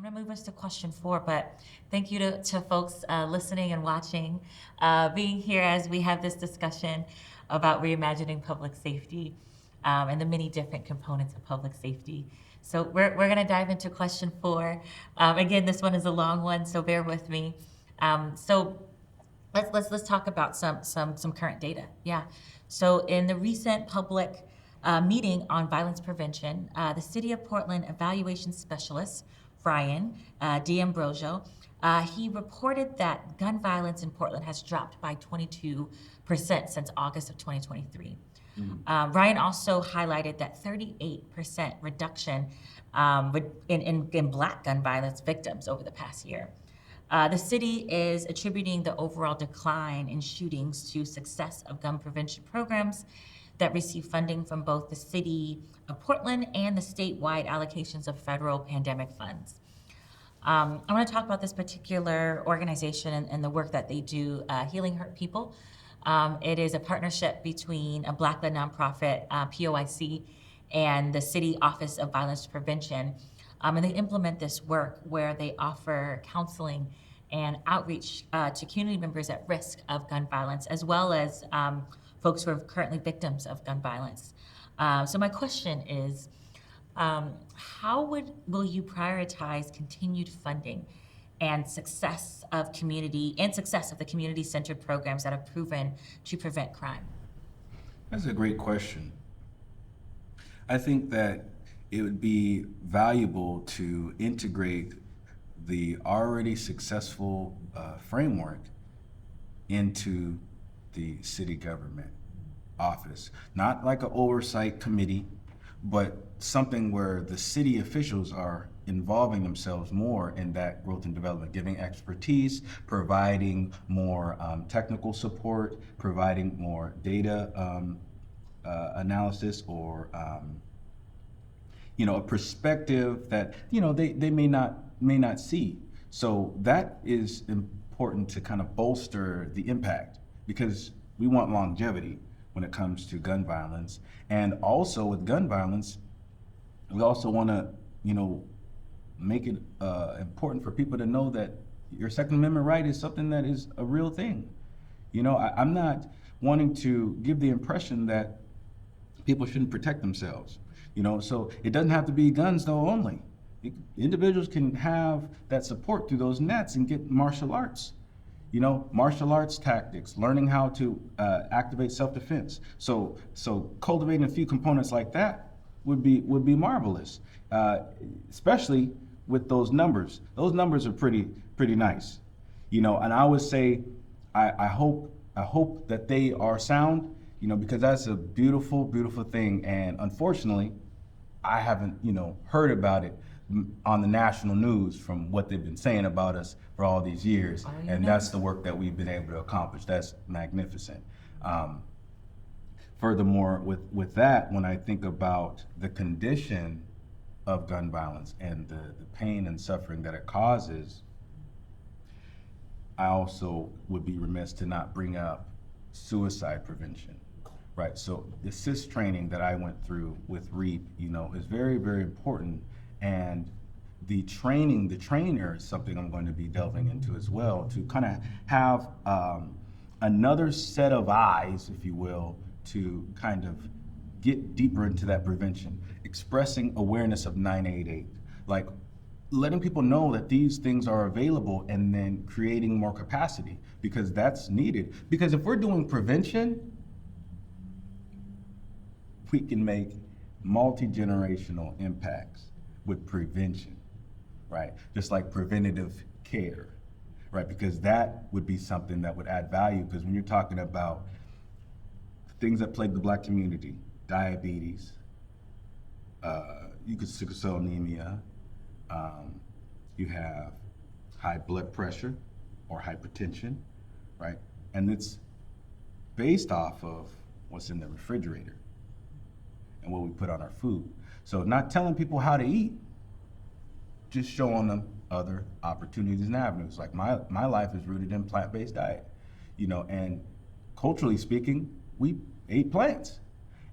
going to move us to question 4, but thank you to folks listening and watching, being here as we have this discussion about reimagining public safety and the many different components of public safety. So we're going to dive into question 4. Again, this one is a long one, so bear with me. So let's talk about some current data. Yeah. So in the recent public meeting on violence prevention, the City of Portland evaluation specialist Brian D'Ambrosio, he reported that gun violence in Portland has dropped by 22% since August of 2023. Ryan also highlighted that 38% reduction in Black gun violence victims over the past year. The city is attributing the overall decline in shootings to success of gun prevention programs that receive funding from both the City of Portland and the statewide allocations of federal pandemic funds. I want to talk about this particular organization and the work that they do, Healing Hurt People. It is a partnership between a Black-led nonprofit, POIC, and the City Office of Violence Prevention. And they implement this work where they offer counseling and outreach to community members at risk of gun violence, as well as folks who are currently victims of gun violence. So my question is, how will you prioritize continued funding and success of the community-centered programs that have proven to prevent crime? That's a great question. I think that it would be valuable to integrate the already successful framework into the city government office. Not like an oversight committee, but something where the city officials are involving themselves more in that growth and development, giving expertise, providing more technical support, providing more data analysis, or a perspective that they may not see. So that is important to kind of bolster the impact, because we want longevity when it comes to gun violence. And also with gun violence, we also want to make it important for people to know that your Second Amendment right is something that is a real thing. I'm not wanting to give the impression that people shouldn't protect themselves. So it doesn't have to be guns though only. Individuals can have that support through those nets and get martial arts. Martial arts tactics, learning how to activate self-defense. So cultivating a few components like that would be marvelous, especially with those numbers. Those numbers are pretty nice, and I would say I hope that they are sound, because that's a beautiful thing. And unfortunately, I haven't heard about it on the national news from what they've been saying about us for all these years. And that's the work that we've been able to accomplish. That's magnificent. Furthermore, with that, when I think about the condition of gun violence and the pain and suffering that it causes, I also would be remiss to not bring up suicide prevention, right? So the CIS training that I went through with REAP, is very, very important. And the trainer is something I'm going to be delving into as well, to kind of have another set of eyes, if you will, to kind of get deeper into that prevention, expressing awareness of 988, like letting people know that these things are available, and then creating more capacity, because that's needed. Because if we're doing prevention, we can make multi-generational impacts with prevention, right? Just like preventative care, right? Because that would be something that would add value, because when you're talking about things that plague the Black community, diabetes, you could sickle cell anemia, you have high blood pressure or hypertension, right? And it's based off of what's in the refrigerator and what we put on our food. So not telling people how to eat, just showing them other opportunities and avenues. Like my life is rooted in plant-based diet, and culturally speaking, we ate plants.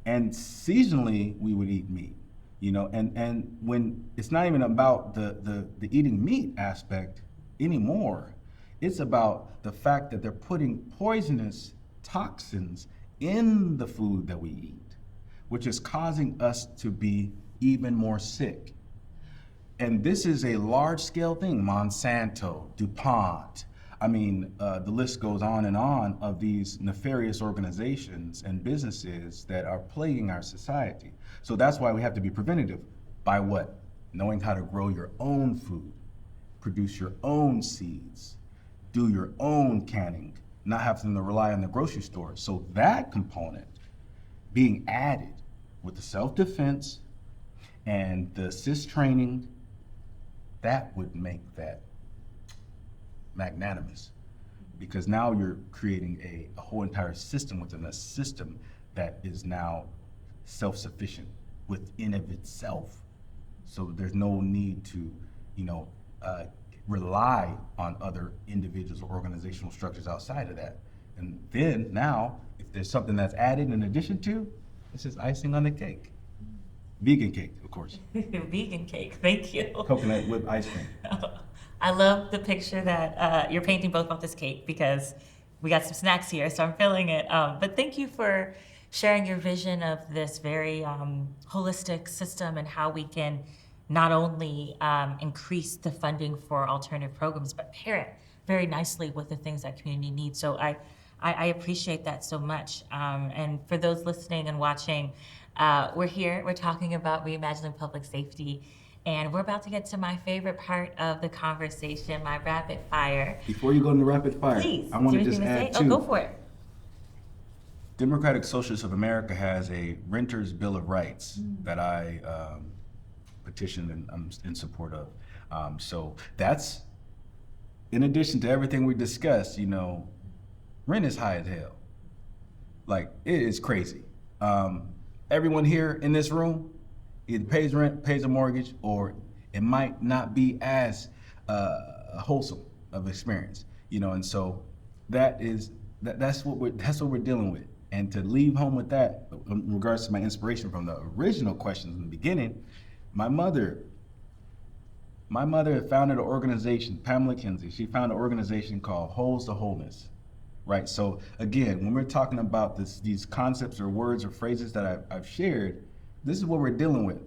And seasonally, we would eat meat. And when it's not even about the eating meat aspect anymore, it's about the fact that they're putting poisonous toxins in the food that we eat, which is causing us to be even more sick. And this is a large scale thing. Monsanto, DuPont. I mean, the list goes on and on of these nefarious organizations and businesses that are plaguing our society. So that's why we have to be preventative. By what? Knowing how to grow your own food, produce your own seeds, do your own canning, not having to rely on the grocery store. So that component being added with the self-defense and the assist training, that would make that magnanimous, because now you're creating a whole entire system within a system that is now self-sufficient within of itself. So there's no need to, rely on other individuals or organizational structures outside of that. And then now, if there's something that's added in addition to, it's just icing on the cake. Vegan cake, of course. Vegan cake, thank you. Coconut with ice cream. I love the picture that you're painting both about this cake, because we got some snacks here, so I'm feeling it. But thank you for sharing your vision of this very holistic system and how we can not only increase the funding for alternative programs, but pair it very nicely with the things that community needs. So I appreciate that so much. And for those listening and watching, we're talking about reimagining public safety, and we're about to get to my favorite part of the conversation, my rapid fire. Before you go into rapid fire, Please, I want do to you just have anything add to say? too. Oh, go for it. Democratic Socialists of America has a Renters Bill of Rights that I petitioned and I'm in support of. So that's, in addition to everything we discussed, rent is high as hell. Like, it is crazy. Everyone here in this room either pays rent, pays a mortgage, or it might not be as wholesome of experience, and so that's what we're dealing with. And to leave home with that, in regards to my inspiration from the original questions in the beginning, my mother had founded an organization, Pamela Kinsey. She founded an organization called Wholes to Wholeness, right? So again, when we're talking about these concepts or words or phrases that I've shared, this is what we're dealing with,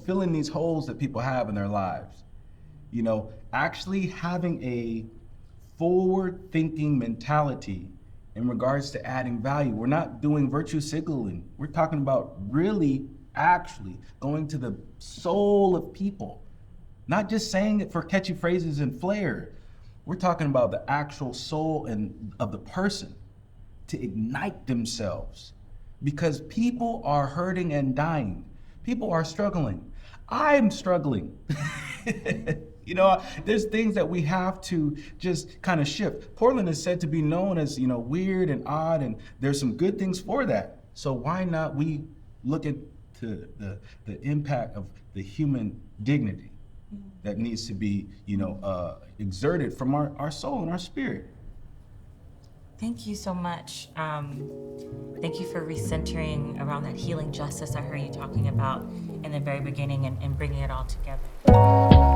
filling these holes that people have in their lives, actually having a forward-thinking mentality in regards to adding value. We're not doing virtue signaling. We're talking about really actually going to the soul of people, not just saying it for catchy phrases and flair. We're talking about the actual soul of the person to ignite themselves, because people are hurting and dying. People are struggling. I'm struggling. There's things that we have to just kind of shift. Portland is said to be known as, weird and odd, and there's some good things for that. So why not we look at the impact of the human dignity that needs to be, exerted from our soul and our spirit. Thank you so much. Thank you for recentering around that healing justice I heard you talking about in the very beginning and bringing it all together.